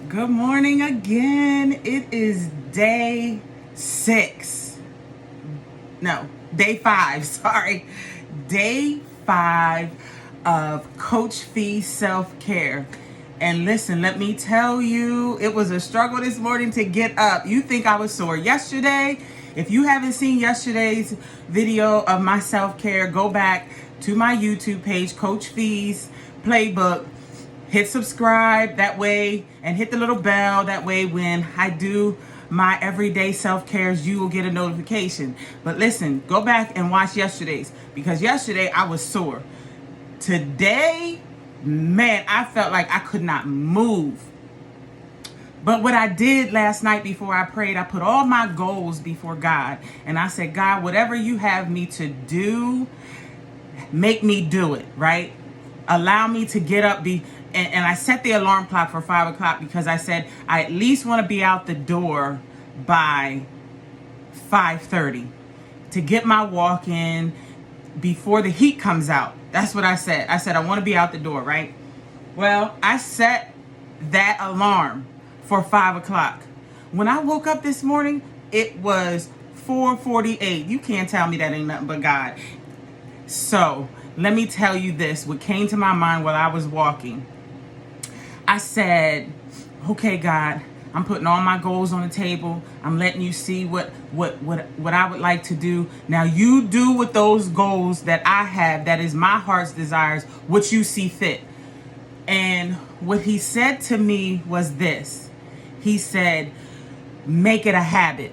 Good morning again. It is day 6. No, day 5. Sorry. Day 5 of Koach Phee Self Care. And listen, let me tell you, it was a struggle this morning to get up. You think I was sore yesterday? If you haven't seen yesterday's video of my self-care, go back to my YouTube page, Koach Phee's Playbook. Hit subscribe that way and hit the little bell that way when I do my everyday self-cares, you will get a notification. But listen, go back and watch yesterday's, because yesterday I was sore. Today, man, I felt like I could not move. But what I did last night before I prayed, I put all my goals before God. And I said, God, whatever you have me to do, make me do it, right? Allow me to get up, and I set the alarm clock for 5 o'clock because I said I at least want to be out the door by 5:30 to get my walk in before the heat comes out. That's what I said. I said I want to be out the door, right? Well, I set that alarm for 5 o'clock. When I woke up this morning, it was 4:48. You can't tell me that ain't nothing but God. So let me tell you this, what came to my mind while I was walking. I said, okay, God, I'm putting all my goals on the table. I'm letting you see what I would like to do. Now you do with those goals that I have, that is my heart's desires, what you see fit. And what he said to me was this. He said, make it a habit.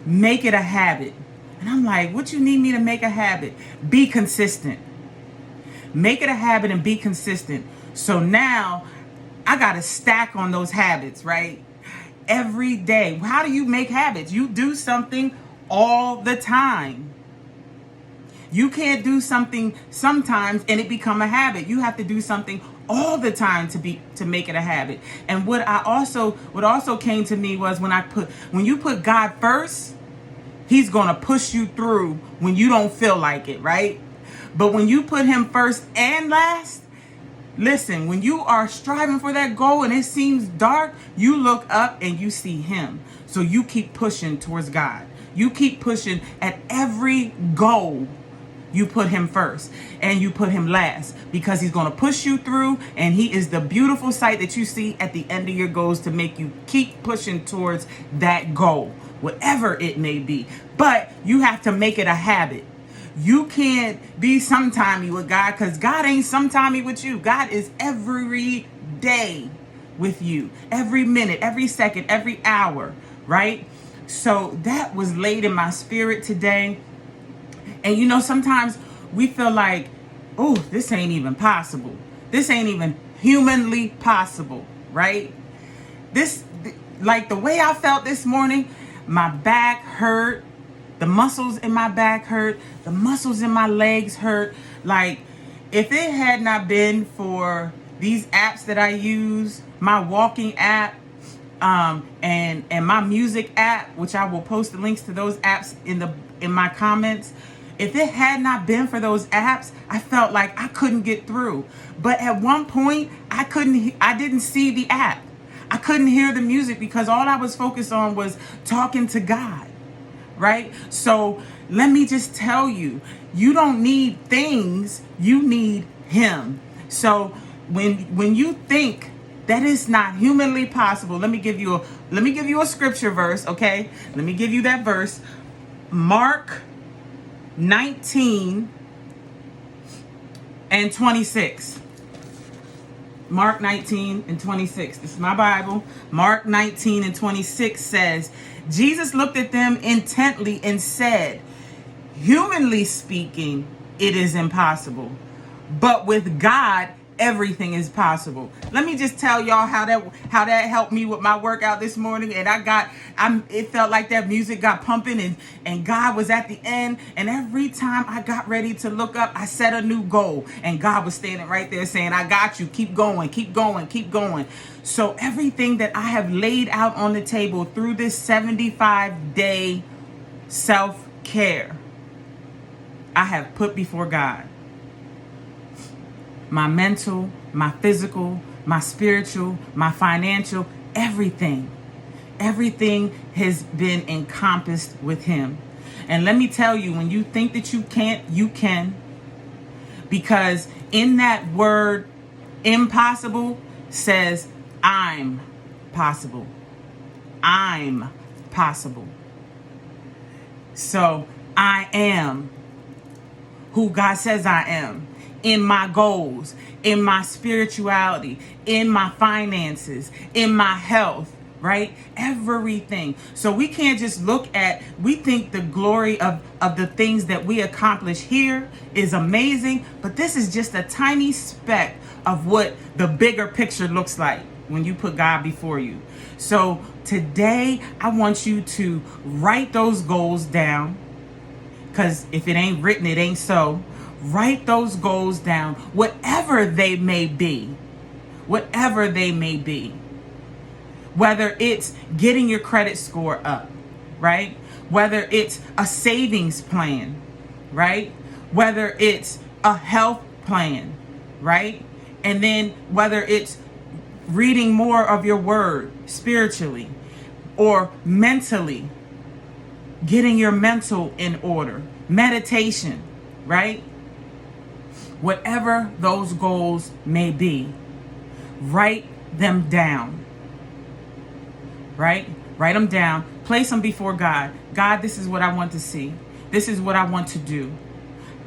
Make it a habit. And I'm like, what you need me to make a habit? Be consistent. Make it a habit and be consistent. So now I got to stack on those habits, right? Every day. How do you make habits? You do something all the time. You can't do something sometimes and it become a habit. You have to do something all the time to make it a habit. And what also came to me was when you put God first, He's going to push you through when you don't feel like it, right? But when you put him first and last, listen, when you are striving for that goal and it seems dark, you look up and you see him. So you keep pushing towards God. You keep pushing at every goal. You put him first and you put him last, because he's going to push you through, and he is the beautiful sight that you see at the end of your goals to make you keep pushing towards that goal, whatever it may be. But you have to make it a habit. You can't be sometimey with God, because God ain't sometimey with you. God is every day with you, every minute, every second, every hour, right? So that was laid in my spirit today. And you know, sometimes we feel like, oh, this ain't even possible. This ain't even humanly possible, right? Like the way I felt this morning, my back hurt. The muscles in my back hurt. The muscles in my legs hurt. Like, if it had not been for these apps that I use, my walking app, and my music app, which I will post the links to those apps in my comments. If it had not been for those apps, I felt like I couldn't get through. But at one point, I didn't see the app. I couldn't hear the music because all I was focused on was talking to God. Right? So let me just tell you, you don't need things, you need him. So when you think that it's not humanly possible, let me give you a scripture verse, okay? Let me give you that verse. Mark 19 and 26. Mark 19 and 26. This is my Bible. Mark 19 and 26 says, Jesus looked at them intently and said, humanly speaking, it is impossible, but with God, everything is possible. Let me just tell y'all how that helped me with my workout this morning. And it felt like that music got pumping, and God was at the end. And every time I got ready to look up, I set a new goal, and God was standing right there saying, I got you. Keep going, keep going, keep going. So everything that I have laid out on the table through this 75-day self-care, I have put before God. My mental, my physical, my spiritual, my financial, everything. Everything has been encompassed with him. And let me tell you, when you think that you can't, you can. Because in that word, impossible says, I'm possible. I'm possible. So I am who God says I am in my goals, in my spirituality, in my finances, in my health, right? Everything. So we can't just we think the glory of the things that we accomplish here is amazing, but this is just a tiny speck of what the bigger picture looks like when you put God before you. So today, I want you to write those goals down, because if it ain't written, it ain't so. Write those goals down, whatever they may be. Whatever they may be. Whether it's getting your credit score up, right? Whether it's a savings plan, right? Whether it's a health plan, right? And then whether it's reading more of your word spiritually or mentally, getting your mental in order, meditation, right? Whatever those goals may be, write them down, right? Write them down, place them before God. God, this is what I want to see. This is what I want to do.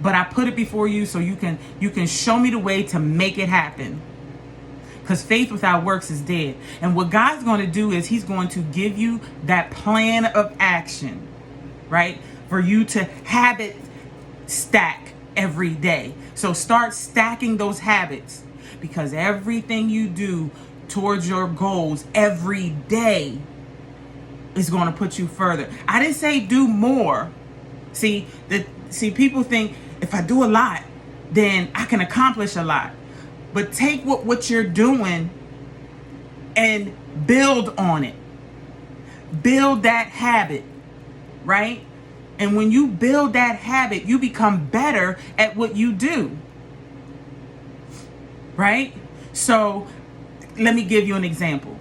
But I put it before you so you can show me the way to make it happen. Because faith without works is dead. And what God's going to do is he's going to give you that plan of action, right? For you to habit stack every day. So start stacking those habits, because everything you do towards your goals every day is going to put you further. I didn't say do more. See, people think if I do a lot, then I can accomplish a lot. But take what you're doing and build on it. Build that habit, right? And when you build that habit, you become better at what you do, right? So let me give you an example.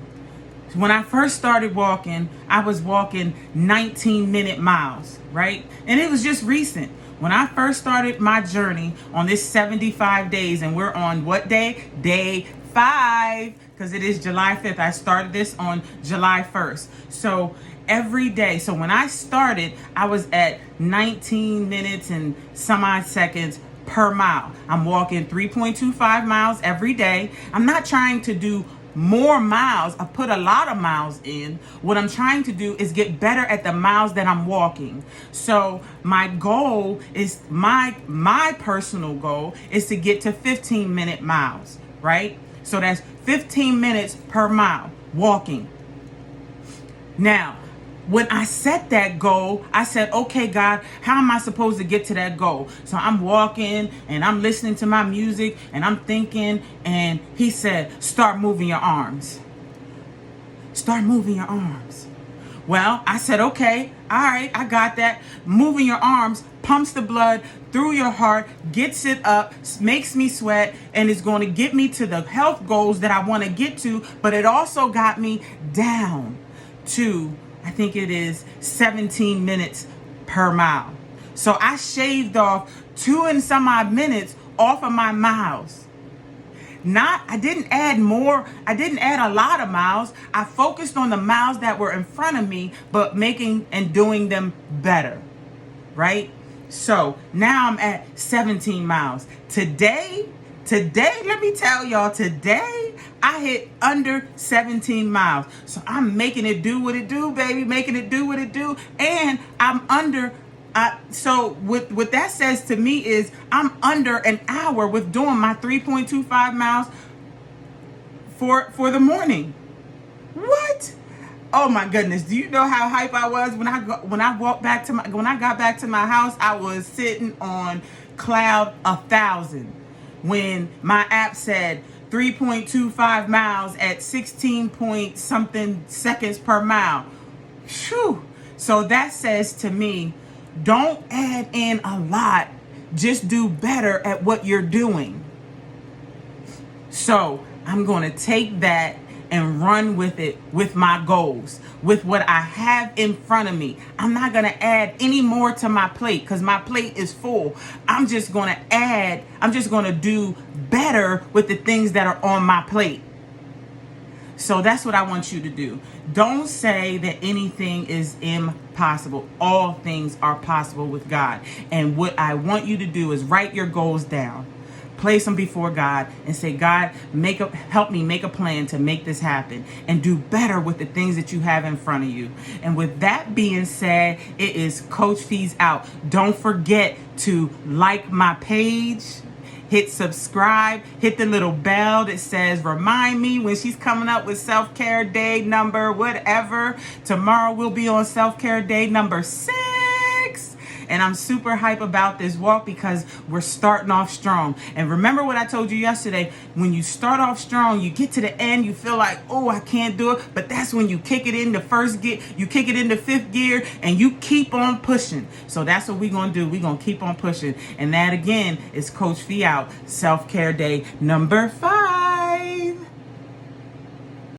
When I first started walking, I was walking 19-minute miles, right? And it was just recent. When I first started my journey on this 75 days, and we're on what day? Day 5, because it is July 5th. I started this on July 1st. So every day. So when I started, I was at 19 minutes and some odd seconds per mile. I'm walking 3.25 miles every day. I'm not trying to do more miles. I put a lot of miles in. What I'm trying to do is get better at the miles that I'm walking. So my goal is, my personal goal is to get to 15-minute miles, right? So that's 15 minutes per mile walking. Now, when I set that goal, I said, okay, God, how am I supposed to get to that goal? So I'm walking and I'm listening to my music and I'm thinking, and he said, start moving your arms. Start moving your arms. Well, I said, okay, all right, I got that. Moving your arms pumps the blood through your heart, gets it up, makes me sweat, and is going to get me to the health goals that I want to get to. But it also got me down to, I think it is 17 minutes per mile. So I shaved off 2 and some odd minutes off of my miles. I didn't add more. I didn't add a lot of miles. I focused on the miles that were in front of me, but making and doing them better, right? So now I'm at 17 miles. Today, let me tell y'all, today I hit under 17 miles. So I'm making it do what it do, baby, making it do what it do. And I'm under, so what that says to me is I'm under an hour with doing my 3.25 miles for the morning. What? Oh my goodness! Do you know how hype I was when I got back to my house? I was sitting on cloud 1,000 when my app said 3.25 miles at 16 point something seconds per mile. Phew. So that says to me, don't add in a lot. Just do better at what you're doing. So I'm going to take that and run with it, with my goals, with what I have in front of me. I'm not going to add any more to my plate because my plate is full. I'm just going to do better with the things that are on my plate. So that's what I want you to do. Don't say that anything is impossible. All things are possible with God. And what I want you to do is write your goals down. Place them before God and say, God, help me make a plan to make this happen and do better with the things that you have in front of you. And with that being said, it is Koach Phee's out. Don't forget to like my page, hit subscribe, hit the little bell that says remind me when she's coming up with self-care day number whatever. Tomorrow we'll be on self-care day number 6. And I'm super hype about this walk because we're starting off strong. And remember what I told you yesterday, when you start off strong, you get to the end, you feel like, oh, I can't do it. But that's when you kick it into first gear, you kick it into fifth gear, and you keep on pushing. So that's what we're going to do. We're going to keep on pushing. And that again is Koach Phee out, self-care day number 5.